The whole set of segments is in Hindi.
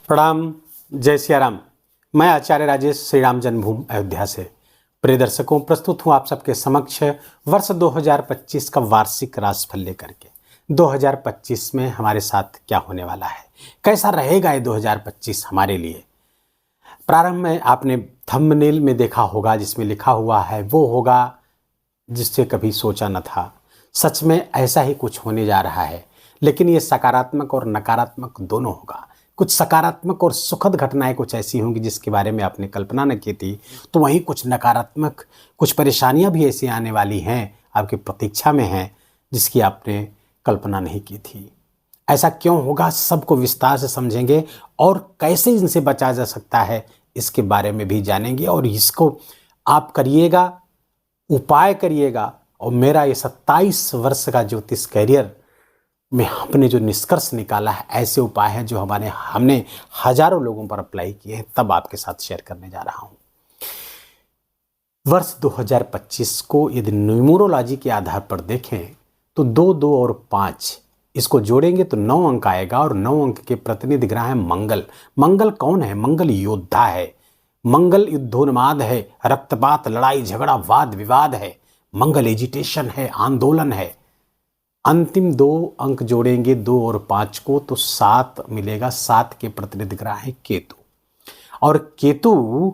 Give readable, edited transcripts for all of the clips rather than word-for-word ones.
प्रणाम। जय सिया राम। मैं आचार्य राजेश श्री राम जन्मभूमि अयोध्या से प्रिय दर्शकों प्रस्तुत हूँ आप सबके समक्ष वर्ष 2025 का वार्षिक राशिफल लेकर के। 2025 में हमारे साथ क्या होने वाला है, कैसा रहेगा ये 2025 हमारे लिए। प्रारंभ में आपने थंबनेल में देखा होगा जिसमें लिखा हुआ है वो होगा जिससे कभी सोचा न था। सच में ऐसा ही कुछ होने जा रहा है, लेकिन ये सकारात्मक और नकारात्मक दोनों होगा। कुछ सकारात्मक और सुखद घटनाएं कुछ ऐसी होंगी जिसके बारे में आपने कल्पना न की थी, तो वहीं कुछ नकारात्मक कुछ परेशानियां भी ऐसी आने वाली हैं, आपकी प्रतीक्षा में हैं, जिसकी आपने कल्पना नहीं की थी। ऐसा क्यों होगा, सबको विस्तार से समझेंगे और कैसे इनसे बचा जा सकता है इसके बारे में भी जानेंगे। और इसको आप करिएगा, उपाय करिएगा। और मेरा ये 27 वर्ष का ज्योतिष करियर में हमने जो निष्कर्ष निकाला है, ऐसे उपाय हैं जो हमने हजारों लोगों पर अप्लाई किए हैं, तब आपके साथ शेयर करने जा रहा हूं। वर्ष 2025 को यदि न्यूमरोलॉजी के आधार पर देखें तो 2, 2 और 5 इसको जोड़ेंगे तो 9 अंक आएगा। और 9 अंक के प्रतिनिधि ग्रह है मंगल। मंगल कौन है? मंगल योद्धा है, मंगल युद्धोन्माद है, रक्तपात, लड़ाई झगड़ा, वाद विवाद है। मंगल एजिटेशन है, आंदोलन है। अंतिम 2 अंक जोड़ेंगे 2 और 5 को तो 7 मिलेगा। 7 के प्रतिनिधि ग्रह है केतु, और केतु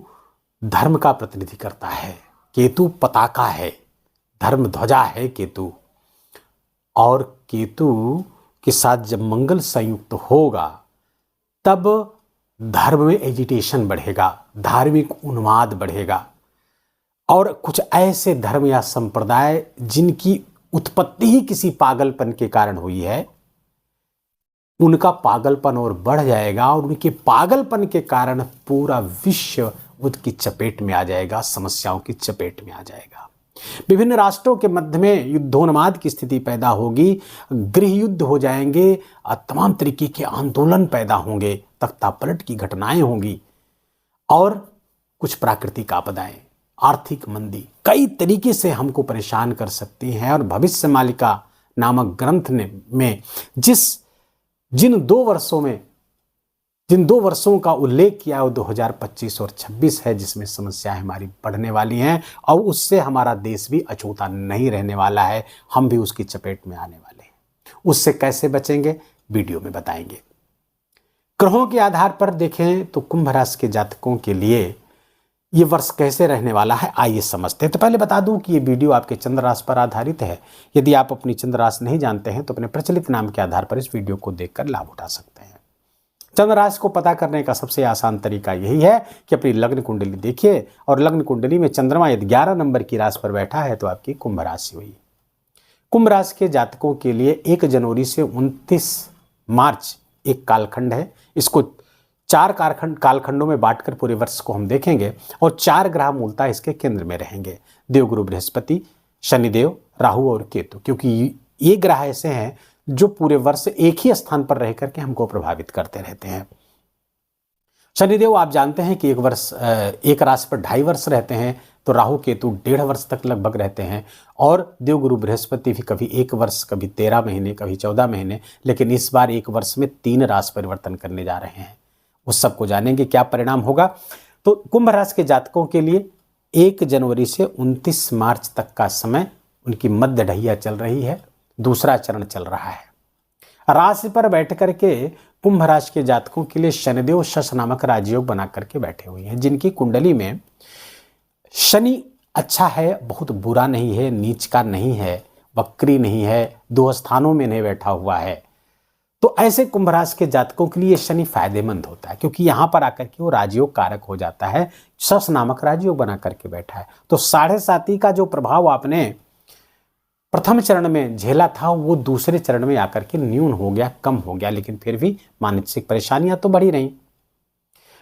धर्म का प्रतिनिधि करता है। केतु पताका है, धर्म ध्वजा है केतु। और केतु के साथ जब मंगल संयुक्त होगा तब धर्म में एजिटेशन बढ़ेगा, धार्मिक उन्माद बढ़ेगा। और कुछ ऐसे धर्म या संप्रदाय जिनकी उत्पत्ति ही किसी पागलपन के कारण हुई है, उनका पागलपन और बढ़ जाएगा, और उनके पागलपन के कारण पूरा विश्व उसकी चपेट में आ जाएगा, समस्याओं की चपेट में आ जाएगा। विभिन्न राष्ट्रों के मध्य में युद्धोन्माद की स्थिति पैदा होगी, गृह युद्ध हो जाएंगे, तमाम तरीके के आंदोलन पैदा होंगे, तख्तापलट की घटनाएं होंगी, और कुछ प्राकृतिक आपदाएं, आर्थिक मंदी कई तरीके से हमको परेशान कर सकती हैं। और भविष्य मालिका नामक ग्रंथ में जिन 2 वर्षों का उल्लेख किया है वो 2025 और 26 है, जिसमें समस्याएं हमारी बढ़ने वाली हैं, और उससे हमारा देश भी अछूता नहीं रहने वाला है, हम भी उसकी चपेट में आने वाले हैं। उससे कैसे बचेंगे वीडियो में बताएंगे। ग्रहों के आधार पर देखें तो कुंभ राशि के जातकों के लिए ये वर्ष कैसे रहने वाला है, आइए समझते हैं। तो पहले बता दूं कि ये वीडियो आपके चंद्र राशि पर आधारित है। यदि आप अपनी चंद्र राशि नहीं जानते हैं तो अपने प्रचलित नाम के आधार पर इस वीडियो को देखकर लाभ उठा सकते हैं। चंद्र राशि को पता करने का सबसे आसान तरीका यही है कि अपनी लग्न कुंडली देखिए, और लग्न कुंडली में चंद्रमा यदि 11 नंबर की राशि पर बैठा है तो आपकी कुंभ राशि हुई। कुंभ राशि के जातकों के लिए 1 जनवरी से 29 मार्च एक कालखंड है। इसको 4 कालखंडों में बांटकर पूरे वर्ष को हम देखेंगे, और 4 ग्रह मूलतः इसके केंद्र में रहेंगे। देवगुरु बृहस्पति, शनिदेव, राहु और केतु, क्योंकि ये ग्रह ऐसे हैं जो पूरे वर्ष एक ही स्थान पर रह करके हमको प्रभावित करते रहते हैं। शनिदेव आप जानते हैं कि एक राशि पर 2.5 वर्ष रहते हैं, तो राहु केतु 1.5 वर्ष तक लगभग रहते हैं। और देवगुरु बृहस्पति भी कभी 1 वर्ष, कभी 13 महीने, कभी 14 महीने, लेकिन इस बार 1 वर्ष में 3 राशि परिवर्तन करने जा रहे हैं। उस सबको जानेंगे क्या परिणाम होगा। तो कुंभ राशि के जातकों के लिए 1 जनवरी से 29 मार्च तक का समय उनकी मध्य ढैया चल रही है, दूसरा चरण चल रहा है। राशि पर बैठ करके कुंभ राशि के जातकों के लिए शनिदेव शश नामक राजयोग बना करके बैठे हुए हैं, जिनकी कुंडली में शनि अच्छा है, बहुत बुरा नहीं है, नीच का नहीं है, वक्री नहीं है, 2 स्थानों में नहीं बैठा हुआ है। तो ऐसे कुंभ राशि के जातकों के लिए शनि फायदेमंद होता है, क्योंकि यहां पर आकर के वो राजयोग कारक हो जाता है, शश नामक राजयोग बना करके बैठा है। तो 7.5 का जो प्रभाव आपने प्रथम चरण में झेला था वो दूसरे चरण में आकर के न्यून हो गया, कम हो गया, लेकिन फिर भी मानसिक परेशानियां तो बढ़ी रही।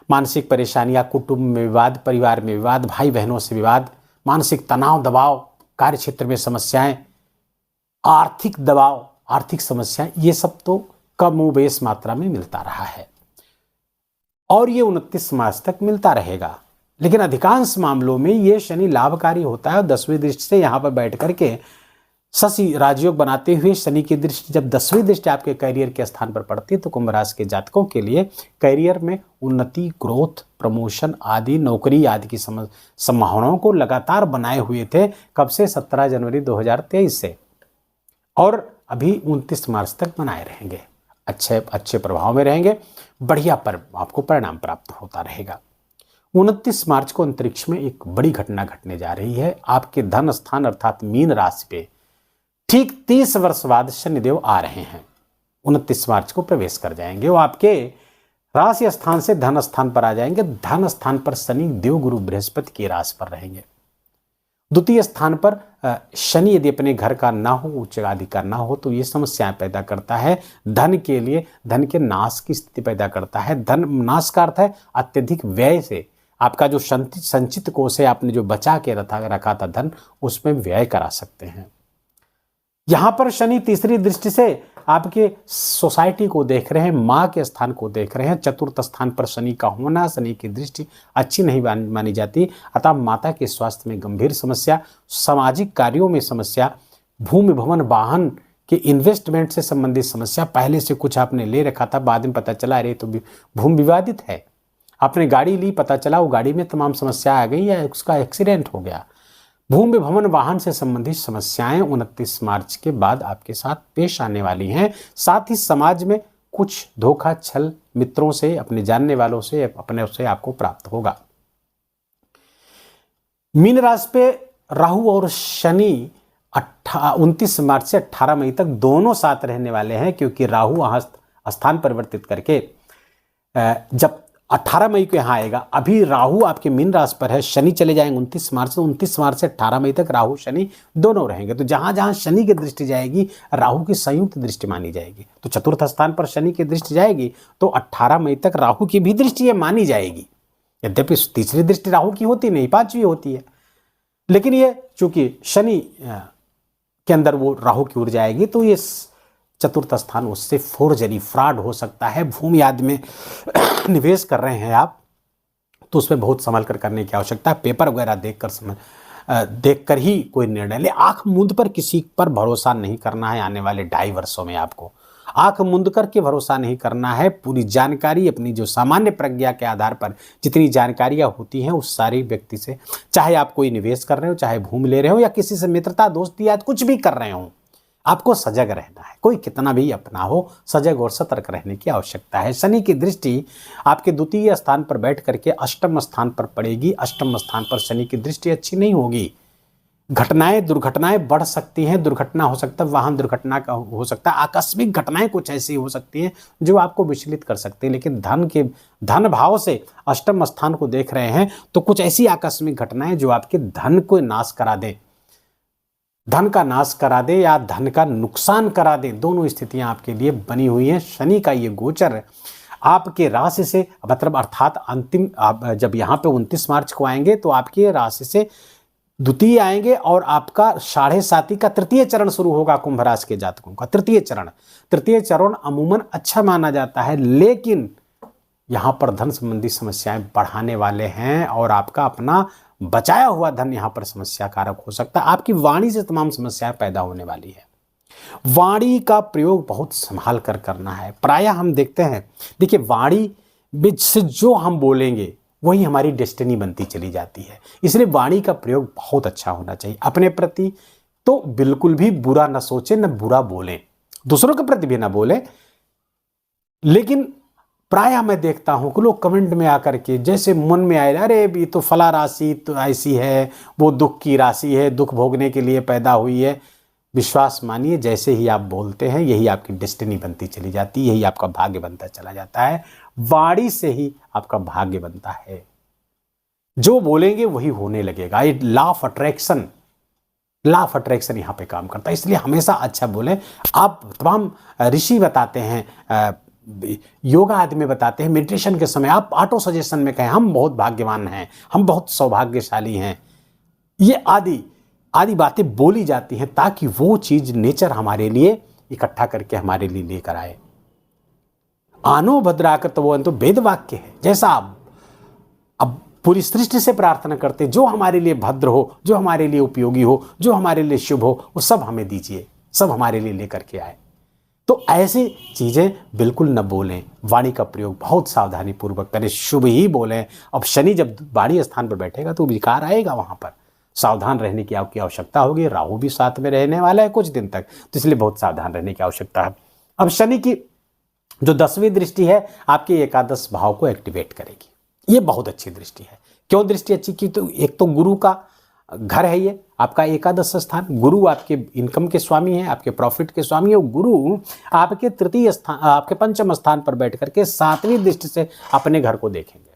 मानसिक परेशानियां, कुटुंब में विवाद, परिवार में विवाद, भाई बहनों से विवाद, मानसिक तनाव, दबाव, कार्य क्षेत्र में समस्याएं, आर्थिक दबाव, आर्थिक समस्याएं, ये सब तो कमोबेश मात्रा में मिलता रहा है, और ये 29 मार्च तक मिलता रहेगा। लेकिन अधिकांश मामलों में ये शनि लाभकारी होता है, और 10वीं दृष्टि से यहाँ पर बैठ करके शशि राजयोग बनाते हुए शनि की दृष्टि जब 10वीं दृष्टि आपके करियर के स्थान पर पड़ती है तो कुंभ राशि के जातकों के लिए करियर में उन्नति, ग्रोथ, प्रमोशन आदि, नौकरी आदि की संभावनाओं को लगातार बनाए हुए थे। कब से? 17 जनवरी 2023 से, और अभी 29 मार्च तक बनाए रहेंगे। अच्छे प्रभाव में रहेंगे, बढ़िया पर आपको परिणाम प्राप्त होता रहेगा। 29 मार्च को अंतरिक्ष में एक बड़ी घटना घटने जा रही है। आपके धन स्थान अर्थात मीन राशि पे ठीक 30 वर्ष बाद शनिदेव आ रहे हैं। 29 मार्च को प्रवेश कर जाएंगे। वो आपके राशि स्थान से धन स्थान पर आ जाएंगे। धन स्थान पर शनि देव गुरु बृहस्पति की राशि पर रहेंगे। द्वितीय स्थान पर शनि यदि अपने घर का ना हो, उच्च आदि का ना हो, तो ये समस्याएं पैदा करता है। धन के लिए धन के नाश की स्थिति पैदा करता है। धन नाश का अर्थ है अत्यधिक व्यय से आपका जो संचित कोष है, आपने जो बचा के रखा था धन, उसमें व्यय करा सकते हैं। यहां पर शनि तीसरी दृष्टि से आपके सोसाइटी को देख रहे हैं, मां के स्थान को देख रहे हैं। चतुर्थ स्थान पर शनि का होना, शनि की दृष्टि अच्छी नहीं मानी जाती। अतः माता के स्वास्थ्य में गंभीर समस्या, सामाजिक कार्यों में समस्या, भूमि भवन वाहन के इन्वेस्टमेंट से संबंधित समस्या। पहले से कुछ आपने ले रखा था, बाद में पता चला अरे तो भूमि विवादित है। आपने गाड़ी ली, पता चला वो गाड़ी में तमाम समस्या आ गई या उसका एक्सीडेंट हो गया। भूमि भवन वाहन से संबंधित समस्याएं 29 मार्च के बाद आपके साथ पेश आने वाली हैं। साथ ही समाज में कुछ धोखा छल मित्रों से, अपने जानने वालों से, अपने से आपको प्राप्त होगा। मीन राशि पे राहु और शनि 29 मार्च से 18 मई तक दोनों साथ रहने वाले हैं, क्योंकि राहु वहां स्थान परिवर्तित करके जब 18 मई को यहाँ आएगा। अभी राहु आपके मीन राशि पर है, शनि चले जाएंगे 29 मार्च से। 29 मार्च से 18 मई तक राहु शनि दोनों रहेंगे। तो जहां जहां शनि की दृष्टि जाएगी, राहु की संयुक्त दृष्टि मानी जाएगी। तो चतुर्थ स्थान पर शनि की दृष्टि जाएगी तो 18 मई तक राहु की भी दृष्टि ये मानी जाएगी। यद्यपि तीसरी दृष्टि राहु की होती नहीं, 5वीं होती है, लेकिन ये चूंकि शनि के अंदर वो राहु की ओर जाएगी तो ये चतुर्थ स्थान उससे फोर्जरी, फ्रॉड हो सकता है। भूमि आदि में निवेश कर रहे हैं आप तो उसमें बहुत संभल कर करने की आवश्यकता है। पेपर वगैरह देखकर ही कोई निर्णय ले। आंख मूंद पर किसी पर भरोसा नहीं करना है। आने वाले 2.5 वर्षों में आपको आंख मूंद करके भरोसा नहीं करना है। पूरी जानकारी अपनी जो सामान्य प्रज्ञा के आधार पर जितनी जानकारियां होती हैं उस सारी व्यक्ति से, चाहे आप कोई निवेश कर रहे हो, चाहे भूमि ले रहे हो, या किसी से मित्रता दोस्ती या कुछ भी कर रहे हो, आपको सजग रहना है। कोई कितना भी अपना हो, सजग और सतर्क रहने की आवश्यकता है। शनि की दृष्टि आपके द्वितीय स्थान पर बैठ करके अष्टम स्थान पर पड़ेगी। अष्टम स्थान पर शनि की दृष्टि अच्छी नहीं होगी। घटनाएं, दुर्घटनाएं बढ़ सकती हैं। दुर्घटना हो सकता है, वाहन दुर्घटना का हो सकता है, आकस्मिक घटनाएं कुछ ऐसी हो सकती हैं जो आपको विचलित कर सकती है। लेकिन धन भाव से अष्टम स्थान को देख रहे हैं तो कुछ ऐसी आकस्मिक घटनाएं जो आपके धन को नाश करा दे, धन का नाश करा दे या धन का नुकसान करा दे, दोनों स्थितियां आपके लिए बनी हुई हैं। शनि का ये गोचर आपके राशि से, मतलब अर्थात अंतिम आप जब यहाँ पे 29 मार्च को आएंगे तो आपकी राशि से द्वितीय आएंगे और आपका 7.5 का तृतीय चरण शुरू होगा कुंभ राशि के जातकों का। तृतीय चरण अमूमन अच्छा माना जाता है, लेकिन यहाँ पर धन संबंधी समस्याएं बढ़ाने वाले हैं और आपका अपना बचाया हुआ धन यहाँ पर समस्या कारक हो सकता है। आपकी वाणी से तमाम समस्याएं पैदा होने वाली है। वाणी का प्रयोग बहुत संभाल कर करना है। प्रायः हम देखते हैं, देखिए वाणी से जो हम बोलेंगे वही हमारी डेस्टिनी बनती चली जाती है। इसलिए वाणी का प्रयोग बहुत अच्छा होना चाहिए। अपने प्रति तो बिल्कुल भी बुरा न सोचें, न बुरा बोलें, दूसरों के प्रति भी ना बोलें। लेकिन प्रायः मैं देखता हूं कि लोग कमेंट में आकर के जैसे मन में आए, अरे ये तो फला राशि तो ऐसी है, वो दुख की राशि है, दुख भोगने के लिए पैदा हुई है। विश्वास मानिए, जैसे ही आप बोलते हैं यही आपकी डेस्टिनी बनती चली जाती है, यही आपका भाग्य बनता चला जाता है। वाणी से ही आपका भाग्य बनता है। जो बोलेंगे वही होने लगेगा। ये लॉ ऑफ अट्रैक्शन यहाँ पे काम करता है। इसलिए हमेशा अच्छा बोलें। आप तमाम ऋषि बताते हैं, योगा आदि में बताते हैं, मेडिटेशन के समय आप ऑटो सजेशन में कहें हम बहुत भाग्यवान हैं, हम बहुत सौभाग्यशाली हैं। ये आदि बातें बोली जाती हैं ताकि वो चीज नेचर हमारे लिए इकट्ठा करके हमारे लिए लेकर आए। आनो भद्राकृत वो तो वेद वाक्य है। जैसा अब पूरी सृष्टि से प्रार्थना करते जो हमारे लिए भद्र हो, जो हमारे लिए उपयोगी हो, जो हमारे लिए शुभ हो, वो सब हमें दीजिए, सब हमारे लिए लेकर के आए। तो ऐसी चीज़ें बिल्कुल न बोलें, वाणी का प्रयोग बहुत सावधानी पूर्वक करें, शुभ ही बोलें। अब शनि जब वाणी स्थान पर बैठेगा तो विकार आएगा, वहाँ पर सावधान रहने की आपकी आवश्यकता होगी। राहु भी साथ में रहने वाला है कुछ दिन तक, तो इसलिए बहुत सावधान रहने की आवश्यकता है। अब शनि की जो 10वीं दृष्टि है आपके एकादश भाव को एक्टिवेट करेगी, ये बहुत अच्छी दृष्टि है। क्यों दृष्टि अच्छी की? तो एक तो गुरु का घर है, ये आपका एकादश स्थान। गुरु आपके इनकम के स्वामी हैं, आपके प्रॉफिट के स्वामी है। गुरु आपके तृतीय स्थान, आपके पंचम स्थान पर बैठ करके 7वीं दृष्टि से अपने घर को देखेंगे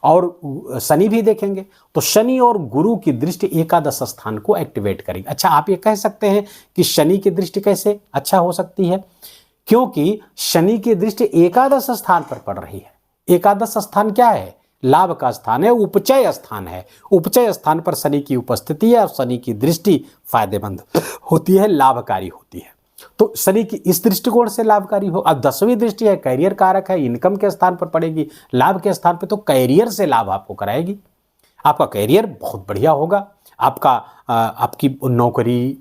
और शनि भी देखेंगे। तो शनि और गुरु की दृष्टि एकादश स्थान को एक्टिवेट करेगी। अच्छा, आप ये कह सकते हैं कि शनि की दृष्टि कैसे अच्छा हो सकती है? क्योंकि शनि की दृष्टि एकादश स्थान पर पड़ रही है। एकादश स्थान क्या है? लाभ का स्थान है, उपचय स्थान है। उपचय स्थान पर शनि की उपस्थिति है और शनि की दृष्टि फायदेमंद होती है, लाभकारी होती है। तो शनि की इस दृष्टिकोण से लाभकारी हो। अब 10वीं दृष्टि है, कैरियर कारक है, इनकम के स्थान पर पड़ेगी, लाभ के स्थान पर, तो कैरियर से लाभ आपको कराएगी। आपका कैरियर बहुत बढ़िया होगा। आपकी नौकरी,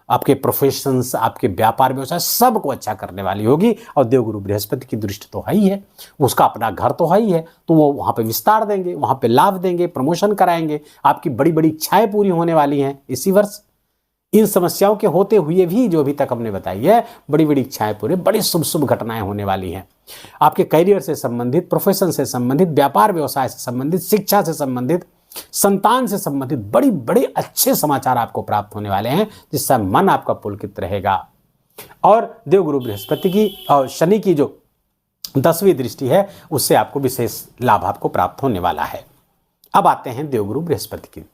आपके प्रोफेशंस, आपके व्यापार व्यवसाय सबको अच्छा करने वाली होगी। और देवगुरु बृहस्पति की दृष्टि तो है ही है, उसका अपना घर तो है ही है, तो वो वहाँ पे विस्तार देंगे, वहाँ पे लाभ देंगे, प्रमोशन कराएंगे। आपकी बड़ी बड़ी इच्छाएं पूरी होने वाली हैं इसी वर्ष। इन समस्याओं के होते हुए भी जो अभी तक हमने बताई है, बड़ी बड़ी इच्छाएं पूरी, बड़ी शुभ शुभ घटनाएं होने वाली हैं। आपके करियर से संबंधित, प्रोफेशन से संबंधित, व्यापार व्यवसाय से संबंधित, शिक्षा से संबंधित, संतान से संबंधित बड़ी बड़े अच्छे समाचार आपको प्राप्त होने वाले हैं, जिससे मन आपका पुलकित रहेगा। और देवगुरु बृहस्पति की और शनि की जो 10वीं दृष्टि है, उससे आपको विशेष लाभ आपको प्राप्त होने वाला है। अब आते हैं देवगुरु बृहस्पति की।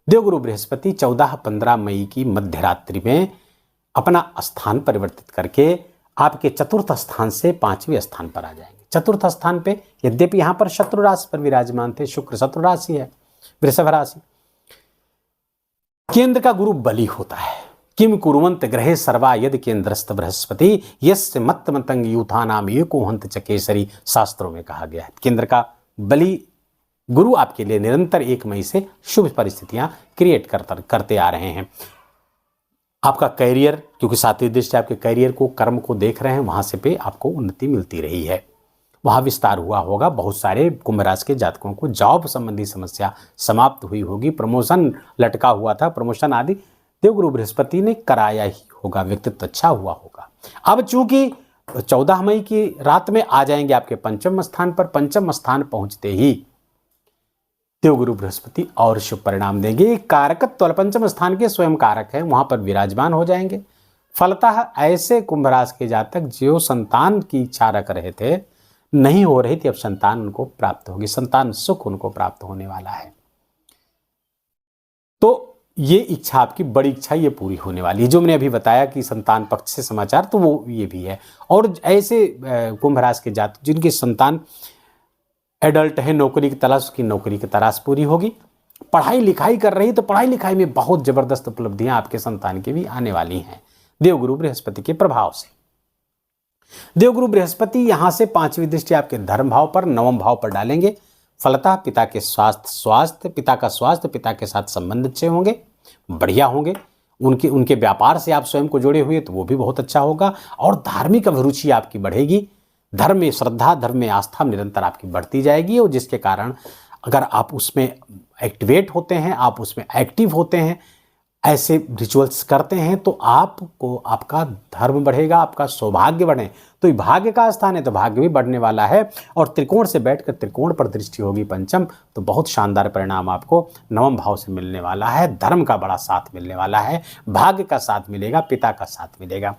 देवगुरु बृहस्पति 14-15 मई की मध्यरात्रि में अपना स्थान परिवर्तित करके आपके चतुर्थ स्थान से 5वें स्थान पर आ जाएंगे। चतुर्थ स्थान पे, यद्यपि यहां पर शत्रु राशि पर विराजमान थे, शुक्र शत्रु राशि है, वृषभ राशि। केंद्र का गुरु बलि होता है। किम कुरुवंत ग्रहे सर्वा यदि केंद्रस्थ बृहस्पति यस्य मत मतंग यूथानाम एको हंत चकेसरी, शास्त्रों में कहा गया है। केंद्र का बलि गुरु आपके लिए निरंतर 1 मई से शुभ परिस्थितियां क्रिएट करते आ रहे हैं। आपका कैरियर, क्योंकि 7वीं दृष्टि आपके कैरियर को, कर्म को देख रहे हैं, वहां से पे आपको उन्नति मिलती रही है, वहाँ विस्तार हुआ होगा। बहुत सारे कुंभ राशि के जातकों को जॉब संबंधी समस्या समाप्त हुई होगी, प्रमोशन लटका हुआ था, प्रमोशन आदि देवगुरु बृहस्पति ने कराया ही होगा, व्यक्तित्व अच्छा हुआ होगा। अब चूंकि 14 मई की रात में आ जाएंगे आपके पंचम स्थान पर, पंचम स्थान पहुंचते ही देवगुरु बृहस्पति और शुभ परिणाम देंगे। कारकत्व पंचम स्थान के स्वयं कारक है, वहां पर विराजमान हो जाएंगे। फलतः ऐसे कुंभ राशि के जातक जो संतान की इच्छा रख रहे थे, नहीं हो रही थी, अब संतान उनको प्राप्त होगी, संतान सुख उनको प्राप्त होने वाला है। तो ये इच्छा, आपकी बड़ी इच्छा, ये पूरी होने वाली है। जो मैंने अभी बताया कि संतान पक्ष से समाचार, तो वो ये भी है। और ऐसे कुंभ राशि के जातक जिनकी संतान एडल्ट है, नौकरी की तलाश, की नौकरी की तलाश पूरी होगी। पढ़ाई लिखाई कर रही, तो पढ़ाई लिखाई में बहुत जबरदस्त उपलब्धियां आपके संतान की भी आने वाली हैं देवगुरु बृहस्पति के प्रभाव से। देवगुरु बृहस्पति यहां से 5वीं दृष्टि आपके धर्म भाव पर, 9वें भाव पर डालेंगे। फलतः पिता के पिता का स्वास्थ्य, पिता के साथ संबंध अच्छे होंगे, बढ़िया होंगे। उनके व्यापार से आप स्वयं को जोड़े हुए, तो वो भी बहुत अच्छा होगा। और धार्मिक अभिरुचि आपकी बढ़ेगी, धर्म में श्रद्धा, धर्म में आस्था निरंतर आपकी बढ़ती जाएगी। और जिसके कारण अगर आप उसमें एक्टिवेट होते हैं, आप उसमें एक्टिव होते हैं, ऐसे रिचुअल्स करते हैं, तो आपको आपका धर्म बढ़ेगा, आपका सौभाग्य बढ़े। तो भाग्य का स्थान है, तो भाग्य भी बढ़ने वाला है। और त्रिकोण से बैठकर त्रिकोण पर दृष्टि होगी पंचम, तो बहुत शानदार परिणाम आपको 9वें भाव से मिलने वाला है। धर्म का बड़ा साथ मिलने वाला है, भाग्य का साथ मिलेगा, पिता का साथ मिलेगा।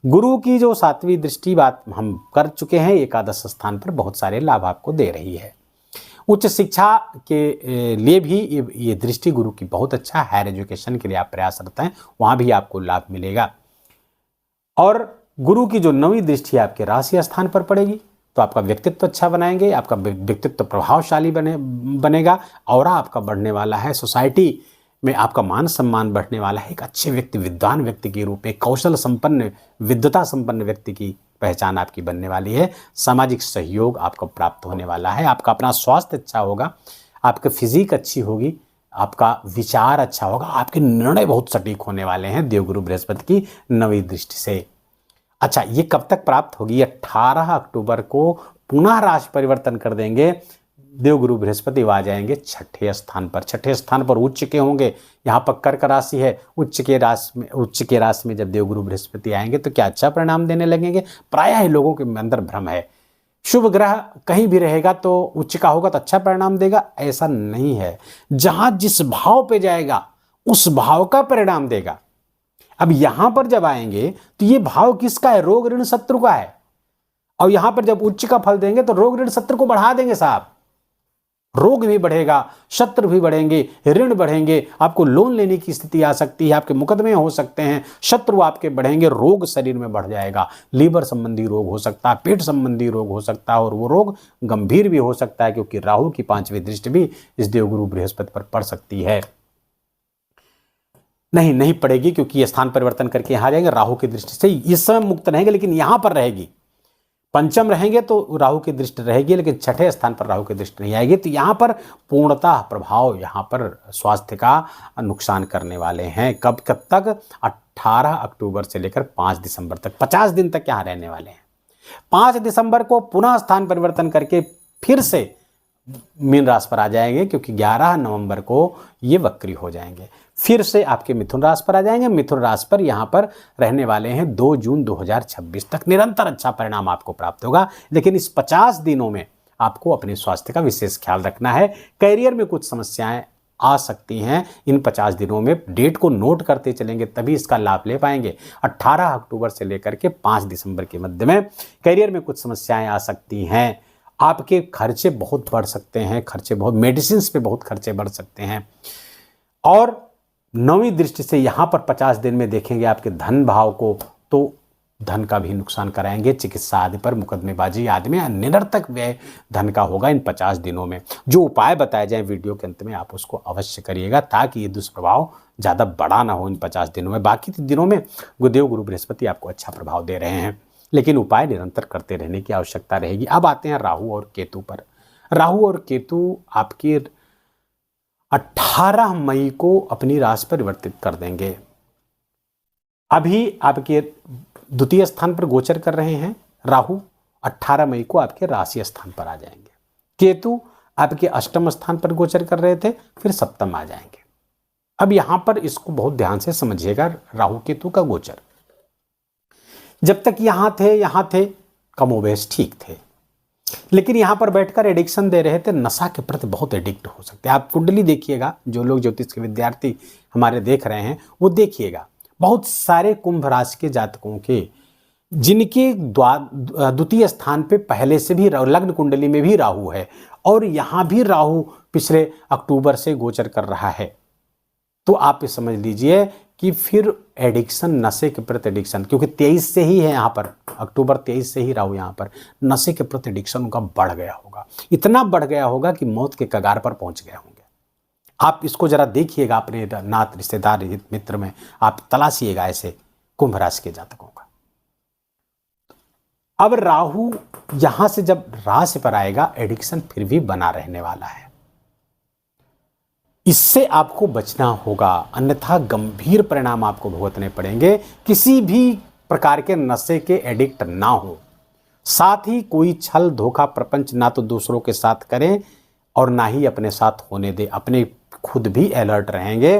गुरु की जो 7वीं दृष्टि बात हम कर चुके हैं, एकादश स्थान पर बहुत सारे लाभ आपको दे रही है। उच्च शिक्षा के लिए भी ये दृष्टि गुरु की बहुत अच्छा, हायर एजुकेशन के लिए आप प्रयासरत हैं, वहाँ भी आपको लाभ मिलेगा। और गुरु की जो 9वीं दृष्टि आपके राशि स्थान पर पड़ेगी, तो आपका व्यक्तित्व अच्छा बनाएंगे, आपका व्यक्तित्व प्रभावशाली बनेगा, और आपका बढ़ने वाला है। सोसाइटी में आपका मान सम्मान बढ़ने वाला है। एक अच्छे व्यक्ति, विद्वान व्यक्ति के रूप में, कौशल संपन्न, विद्वता संपन्न व्यक्ति की पहचान आपकी बनने वाली है। सामाजिक सहयोग आपको प्राप्त होने वाला है। आपका अपना स्वास्थ्य अच्छा होगा, आपकी फिजिक अच्छी होगी, आपका विचार अच्छा होगा, आपके निर्णय बहुत सटीक होने वाले हैं देवगुरु बृहस्पति की नवी दृष्टि से। अच्छा, ये कब तक प्राप्त होगी? 18 अक्टूबर को पुनः राशि परिवर्तन कर देंगे देवगुरु बृहस्पति, आ जाएंगे छठे स्थान पर। छठे स्थान पर उच्च के होंगे। यहाँ पर कर्क राशि है, उच्च के राशि में जब देवगुरु बृहस्पति आएंगे तो क्या अच्छा परिणाम देने लगेंगे? प्रायः ही लोगों के अंदर भ्रम है, शुभ ग्रह कहीं भी रहेगा तो उच्च का होगा तो अच्छा परिणाम देगा, ऐसा नहीं है। जहां जिस भाव पे जाएगा उस भाव का परिणाम देगा। अब यहां पर जब आएंगे तो ये भाव किसका है? रोग ऋण शत्रु का है। और यहां पर जब उच्च का फल देंगे तो रोग ऋण शत्रु को बढ़ा देंगे साहब। रोग भी बढ़ेगा, शत्रु भी बढ़ेंगे, ऋण बढ़ेंगे, आपको लोन लेने की स्थिति आ सकती है, आपके मुकदमे हो सकते हैं, शत्रु आपके बढ़ेंगे, रोग शरीर में बढ़ जाएगा। लीवर संबंधी रोग हो सकता है, पेट संबंधी रोग हो सकता है, और वो रोग गंभीर भी हो सकता है क्योंकि राहु की 5वीं दृष्टि भी इस देवगुरु बृहस्पति पर पड़ सकती है। नहीं पड़ेगी क्योंकि ये स्थान परिवर्तन करके यहां जाएंगे, राहु की दृष्टि से इस समय मुक्त रहेंगे, लेकिन यहां पर रहेगी। पंचम रहेंगे तो राहु की दृष्टि रहेगी, लेकिन छठे स्थान पर राहु की दृष्टि नहीं आएगी। तो यहाँ पर पूर्णतः प्रभाव यहाँ पर स्वास्थ्य का नुकसान करने वाले हैं। कब तक? 18 अक्टूबर से लेकर 5 दिसंबर तक, 50 दिन तक यहाँ रहने वाले हैं। 5 दिसंबर को पुनः स्थान परिवर्तन करके फिर से मीन राशि पर आ जाएंगे, क्योंकि 11 नवंबर को ये वक्री हो जाएंगे। फिर से आपके मिथुन राशि पर आ जाएंगे। मिथुन राशि पर यहाँ पर रहने वाले हैं 2 जून 2026 तक। निरंतर अच्छा परिणाम आपको प्राप्त होगा, लेकिन इस 50 दिनों में आपको अपने स्वास्थ्य का विशेष ख्याल रखना है। करियर में कुछ समस्याएं आ सकती हैं। इन 50 दिनों में डेट को नोट करते चलेंगे तभी इसका लाभ ले पाएंगे। 18 अक्टूबर से लेकर के 5 दिसंबर के मध्य में करियर में कुछ समस्याएं आ सकती हैं। आपके खर्चे बहुत बढ़ सकते हैं, मेडिसिन पे बहुत खर्चे बढ़ सकते हैं। और नौवीं दृष्टि से यहाँ पर 50 दिन में देखेंगे आपके धन भाव को, तो धन का भी नुकसान कराएंगे। चिकित्सा आदि पर, मुकदमेबाजी आदि में निरर्थक व्यय धन का होगा इन 50 दिनों में। जो उपाय बताए जाएं वीडियो के अंत में आप उसको अवश्य करिएगा, ताकि ये दुष्प्रभाव ज़्यादा बड़ा ना हो इन 50 दिनों में। बाकी दिनों में गुरुदेव गुरु बृहस्पति आपको अच्छा प्रभाव दे रहे हैं, लेकिन उपाय निरंतर करते रहने की आवश्यकता रहेगी। अब आते हैं राहु और केतु पर। राहु और केतु आपके 18 मई को अपनी राशि परिवर्तित कर देंगे। अभी आपके द्वितीय स्थान पर गोचर कर रहे हैं राहु, 18 मई को आपके राशि स्थान पर आ जाएंगे। केतु आपके अष्टम स्थान पर गोचर कर रहे थे, फिर सप्तम आ जाएंगे। अब यहां पर इसको बहुत ध्यान से समझिएगा। राहु केतु का गोचर जब तक यहां थे कमोबेश ठीक थे, लेकिन यहां पर बैठकर एडिक्शन दे रहे थे, नशा के प्रति बहुत एडिक्ट हो सकते हैं। आप कुंडली देखिएगा, जो लोग ज्योतिष के विद्यार्थी हमारे देख रहे हैं वो देखिएगा, बहुत सारे कुंभ राशि के जातकों के जिनके द्वितीय स्थान पे पहले से भी लग्न कुंडली में भी राहु है, और यहां भी राहु पिछले अक्टूबर से गोचर कर रहा है। तो आप ये समझ लीजिए कि फिर एडिक्शन, नशे के प्रति एडिक्शन, क्योंकि 23 से ही है यहाँ पर, अक्टूबर 23 से ही राहु यहाँ पर, नशे के प्रति एडिक्शन उनका बढ़ गया होगा। इतना बढ़ गया होगा कि मौत के कगार पर पहुंच गए होंगे। आप इसको जरा देखिएगा अपने नात, रिश्तेदार, मित्र में आप तलाशिएगा ऐसे कुंभ राशि के जातकों का। अब राहु यहां से जब राशि पर आएगा, एडिक्शन फिर भी बना रहने वाला है। इससे आपको बचना होगा, अन्यथा गंभीर परिणाम आपको भुगतने पड़ेंगे। किसी भी प्रकार के नशे के एडिक्ट ना हो, साथ ही कोई छल धोखा प्रपंच ना तो दूसरों के साथ करें और ना ही अपने साथ होने दे। अपने खुद भी अलर्ट रहेंगे।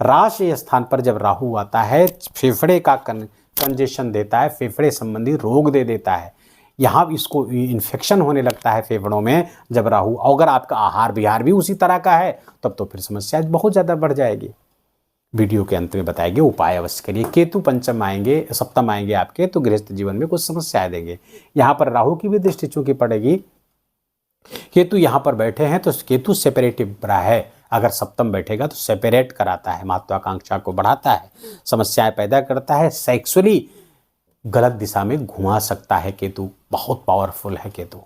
राशि स्थान पर जब राहु आता है, फेफड़े का कंजेशन देता है, फेफड़े संबंधी रोग दे देता है। यहाँ इसको इन्फेक्शन होने लगता है फेफड़ों में जब राहु, अगर आपका आहार विहार भी उसी तरह का है तब तो फिर समस्या बहुत ज़्यादा बढ़ जाएगी। वीडियो के अंत में बताएंगे, उपाय अवश्य करिए। केतु पंचम आएंगे, सप्तम आएंगे आपके, तो गृहस्थ जीवन में कुछ समस्याएं देंगे। यहाँ पर राहु की भी दृष्टि चूंकि पड़ेगी, केतु यहाँ पर बैठे हैं तो केतु सेपरेटिव रहा है। अगर सप्तम बैठेगा तो सेपरेट कराता है, महत्वाकांक्षा को बढ़ाता है, समस्याएं पैदा करता है, सेक्सुअली गलत दिशा में घुमा सकता है। केतु बहुत पावरफुल है। केतु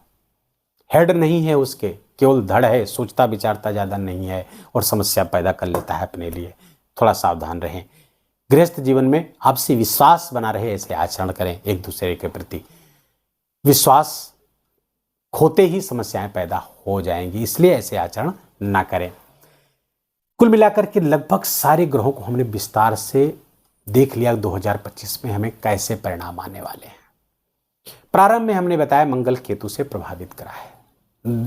हेड नहीं है उसके, केवल धड़ है, सोचता विचारता ज़्यादा नहीं है और समस्या पैदा कर लेता है अपने लिए। थोड़ा सावधान रहें। गृहस्थ जीवन में आपसी विश्वास बना रहे, ऐसे आचरण करें एक दूसरे के प्रति। विश्वास खोते ही समस्याएं पैदा हो जाएंगी, इसलिए ऐसे आचरण ना करें। कुल मिलाकर के लगभग सारे ग्रहों को हमने विस्तार से देख लिया 2025 में हमें कैसे परिणाम आने वाले हैं। प्रारंभ में हमने बताया मंगल केतु से प्रभावित करा है,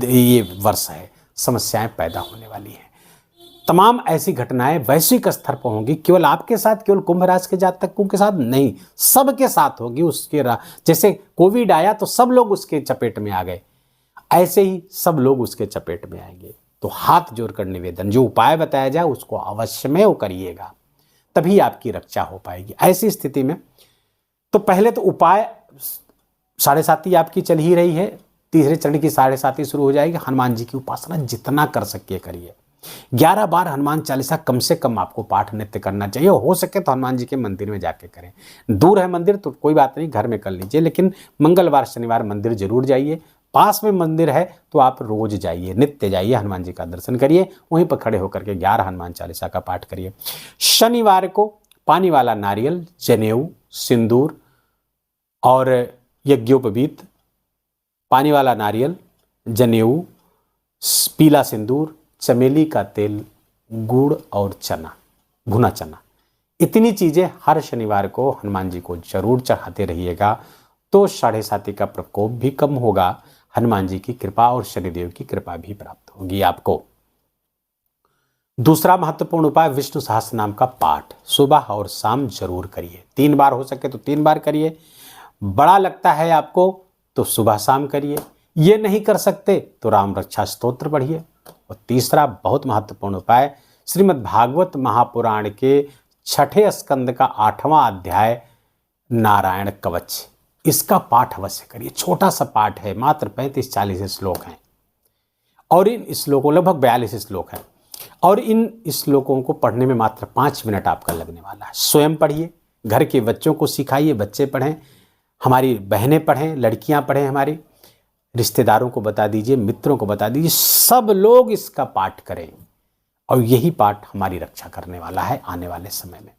ये वर्ष है, समस्याएं पैदा होने वाली हैं। तमाम ऐसी घटनाएं वैश्विक स्तर पर होंगी, केवल आपके साथ, केवल कुंभ राशि के जातकों के साथ नहीं, सबके साथ होगी। उसके जैसे कोविड आया तो सब लोग उसके चपेट में आ गए, ऐसे ही सब लोग उसके चपेट में आएंगे। तो हाथ जोड़कर निवेदन, जो उपाय बताया जाए उसको अवश्य में वो करिएगा, तभी आपकी रक्षा हो पाएगी। ऐसी स्थिति में तो पहले तो उपाय, साढ़े साती आपकी चल ही रही है, तीसरे चरण की साढ़े साती शुरू हो जाएगी। हनुमान जी की उपासना जितना कर सके करिए। 11 बार हनुमान चालीसा कम से कम आपको पाठ नित्य करना चाहिए। हो सके तो हनुमान जी के मंदिर में जाके करें। दूर है मंदिर तो कोई बात नहीं, घर में कर लीजिए, लेकिन मंगलवार शनिवार मंदिर जरूर जाइए। पास में मंदिर है तो आप रोज जाइए, नित्य जाइए, हनुमान जी का दर्शन करिए, वहीं पर खड़े होकर के 11 हनुमान चालीसा का पाठ करिए। शनिवार को पानी वाला नारियल, जनेऊ, सिंदूर और यज्ञोपवीत, पानी वाला नारियल, जनेऊ, पीला सिंदूर, चमेली का तेल, गुड़ और चना, भुना चना, इतनी चीजें हर शनिवार को हनुमान जी को जरूर चढ़ाते रहिएगा। तो साढ़े साती का प्रकोप भी कम होगा, हनुमान जी की कृपा और शनिदेव की कृपा भी प्राप्त होगी आपको। दूसरा महत्वपूर्ण उपाय, विष्णु सहस्त्र नाम का पाठ सुबह और शाम जरूर करिए। 3 बार हो सके तो 3 बार करिए। बड़ा लगता है आपको तो सुबह शाम करिए। ये नहीं कर सकते तो राम रक्षा स्तोत्र पढ़िए। और तीसरा बहुत महत्वपूर्ण उपाय, श्रीमद् भागवत महापुराण के 6ठे स्कंद का 8वां अध्याय नारायण कवच, इसका पाठ अवश्य करिए। छोटा सा पाठ है, मात्र 35-40 श्लोक हैं, और इन श्लोकों, लगभग 42 श्लोक हैं, और इन श्लोकों को पढ़ने में मात्र 5 मिनट आपका लगने वाला है। स्वयं पढ़िए, घर के बच्चों को सिखाइए, बच्चे पढ़ें, हमारी बहनें पढ़ें, लड़कियां पढ़ें, हमारी रिश्तेदारों को बता दीजिए, मित्रों को बता दीजिए, सब लोग इसका पाठ करें। और यही पाठ हमारी रक्षा करने वाला है आने वाले समय में।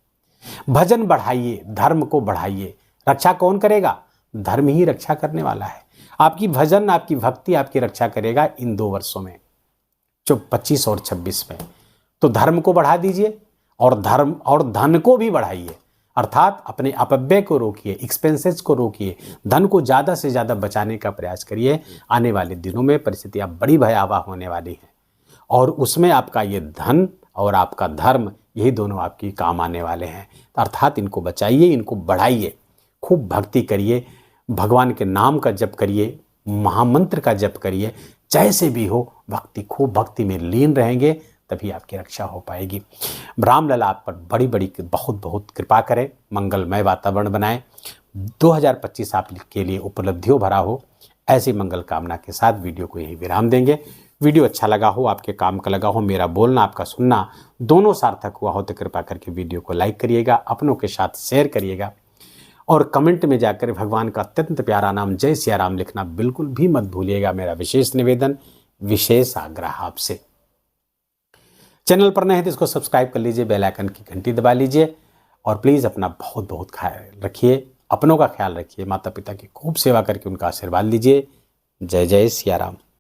भजन बढ़ाइए, धर्म को बढ़ाइए। रक्षा कौन करेगा? धर्म ही रक्षा करने वाला है। आपकी भजन, आपकी भक्ति आपकी रक्षा करेगा इन 2 वर्षों में, जो 25 और 26 में। तो धर्म को बढ़ा दीजिए और धर्म और धन को भी बढ़ाइए, अर्थात अपने अपव्यय को रोकिए, एक्सपेंसेस को रोकिए, धन को ज़्यादा से ज़्यादा बचाने का प्रयास करिए। आने वाले दिनों में परिस्थितियाँ बड़ी भयावह होने वाली हैं, और उसमें आपका ये धन और आपका धर्म, यही दोनों आपकी काम आने वाले हैं। अर्थात इनको बचाइए, इनको बढ़ाइए, खूब भक्ति करिए, भगवान के नाम का जप करिए, महामंत्र का जप करिए। जैसे भी हो भक्ति, खूब भक्ति में लीन रहेंगे, तभी आपकी रक्षा हो पाएगी। रामलला आप पर बड़ी बड़ी बहुत बहुत कृपा करें, मंगलमय वातावरण बनाएं, 2025 आपके लिए उपलब्धियों भरा हो। ऐसी मंगल कामना के साथ वीडियो को यहीं विराम देंगे। वीडियो अच्छा लगा हो, आपके काम का लगा हो, मेरा बोलना आपका सुनना दोनों सार्थक हुआ हो तो कृपा करके वीडियो को लाइक करिएगा, अपनों के साथ शेयर करिएगा, और कमेंट में जाकर भगवान का अत्यंत प्यारा नाम जय सिया राम लिखना बिल्कुल भी मत भूलिएगा। मेरा विशेष निवेदन, विशेष आग्रह आपसे। चैनल पर नए हैं तो इसको सब्सक्राइब कर लीजिए, बेल आइकन की घंटी दबा लीजिए, और प्लीज़ अपना बहुत बहुत ख्याल रखिए, अपनों का ख्याल रखिए, माता पिता की खूब सेवा करके उनका आशीर्वाद लीजिए। जय जय सिया राम।